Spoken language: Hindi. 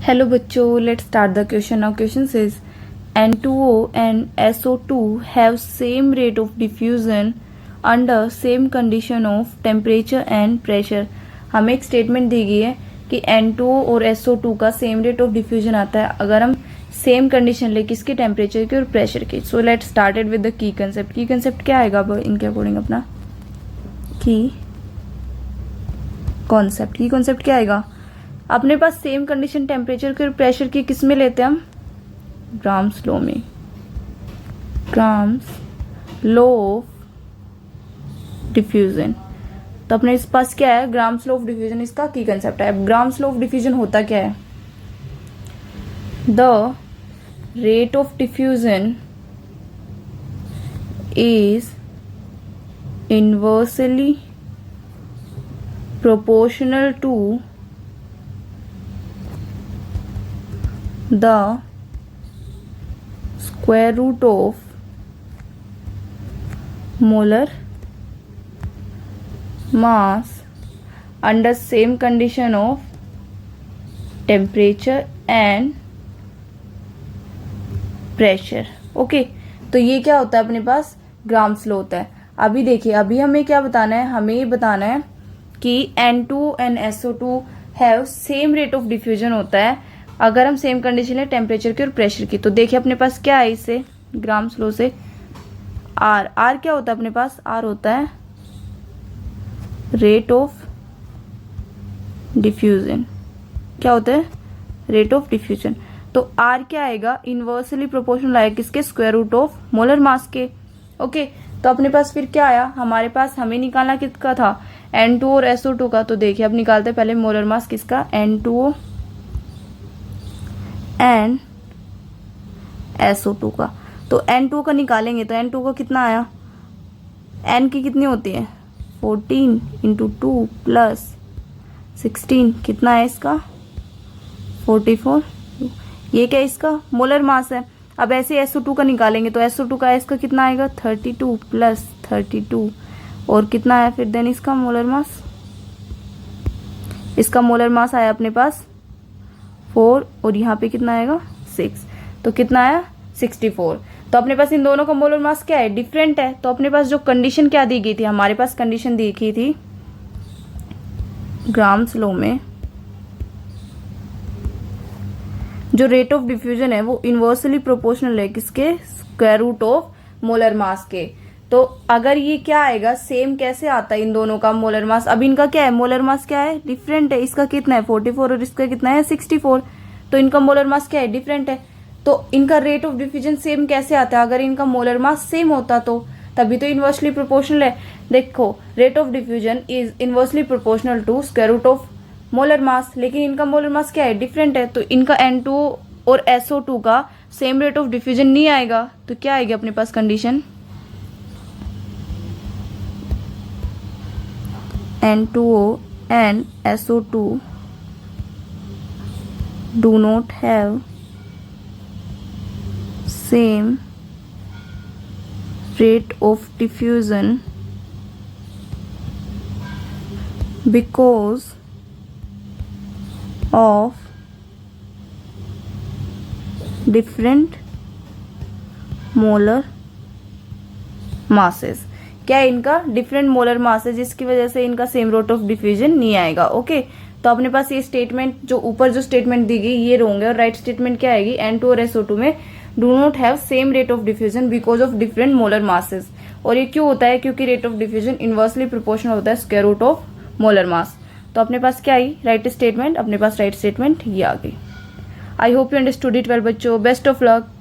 Hello बच्चों, let's start the question. Now question says N2O and SO2 have same rate of diffusion under same condition of temperature and pressure. हमें एक स्टेटमेंट दी गई है कि N2O और SO2 का सेम रेट ऑफ डिफ्यूजन आता है अगर हम सेम कंडीशन ले किसकी, टेम्परेचर की और प्रेशर की. So let's started with the key concept. की कंसेप्ट क्या आएगा अब इनके अकॉर्डिंग अपना की कॉन्सेप्ट. की कॉन्सेप्ट क्या आएगा? अपने पास सेम कंडीशन टेम्परेचर की और प्रेशर की किस में लेते हैं हम? ग्राम्स लॉ में. Grams law of diffusion. तो अपने इस पास क्या है? ग्राम्स लॉ ऑफ डिफ्यूजन इसका की कंसेप्ट है. अब ग्राम्स लॉ ऑफ डिफ्यूजन होता क्या है? The rate of diffusion is inversely proportional to the square root of molar mass under same condition of temperature and pressure. Okay, तो ये क्या होता है अपने पास? ग्राम्स लॉ होता है. अभी देखिए, अभी हमें क्या बताना है? हमें ये बताना है कि N2 and SO2 have same rate of diffusion होता है अगर हम सेम कंडीशन है टेम्परेचर की और प्रेशर की. तो देखिए अपने पास क्या है इससे, ग्राम्स लॉ से, आर. आर क्या होता है अपने पास? आर होता है रेट ऑफ डिफ्यूजन. क्या होता है? Rate of diffusion. तो आर क्या आएगा? इनवर्सली प्रोपोर्शनल आएगा किसके? Square root of molar mass के. ओके, तो अपने पास फिर क्या आया हमारे पास? हमें निकालना किसका था? N2 और SO2 का. तो देखिए अब निकालते हैं पहले मोलर मास किसका? N2O एंड SO2 का. तो N2 का निकालेंगे तो N2 का कितना आया? N की कितनी होती है? 14 इंटू 2 प्लस 16. कितना है इसका? 44. ये क्या इसका? मोलर मास है. अब ऐसे SO2 का निकालेंगे तो SO2 का इसका कितना आएगा? 32 प्लस 32 और कितना आया फिर देन इसका मोलर मास? इसका मोलर मास आया अपने पास 4 और यहाँ पे कितना आएगा? 6. तो कितना आया? 64. तो अपने पास इन दोनों का मोलर मास क्या है? डिफरेंट है. तो अपने पास जो कंडीशन क्या दी गई थी? हमारे पास कंडीशन दी गई थी ग्राम्स लॉ में, जो रेट ऑफ डिफ्यूजन है वो इनवर्सली प्रोपोर्शनल है किसके? Square root of molar mass के. तो अगर ये क्या आएगा? सेम कैसे आता है इन दोनों का मोलर मास? अब इनका क्या है? मोलर मास क्या है? डिफरेंट है. इसका कितना है? 44 और इसका कितना है? 64. तो इनका मोलर मास क्या है? डिफरेंट है. तो इनका रेट ऑफ डिफ्यूजन सेम कैसे आता है? अगर इनका मोलर मास सेम होता तो तभी तो इनवर्सली प्रोपोर्शनल है. देखो, rate of diffusion is inversely proportional to square root of molar mass. लेकिन इनका मोलर मास क्या है? डिफरेंट है. तो इनका N2 और SO2 का सेम रेट ऑफ डिफ्यूजन नहीं आएगा. तो क्या आएगी अपने पास condition? N2O and SO2 do not have same rate of diffusion because of different molar masses. क्या है? इनका डिफरेंट मोलर मास है जिसकी वजह से इनका सेम रेट ऑफ डिफ्यूजन नहीं आएगा. ओके, तो अपने पास ये स्टेटमेंट जो ऊपर जो स्टेटमेंट दी गई ये रॉन्ग है और राइट स्टेटमेंट क्या आएगी? N2 और SO2 में do not have same rate of diffusion because of different molar masses. और ये क्यों होता है? क्योंकि rate of diffusion inversely proportional होता है square root of molar mass. तो अपने पास क्या आई? Right statement. अपने पास राइट स्टेटमेंट ये आ गई. I hope you understood it well बच्चों. Best of luck.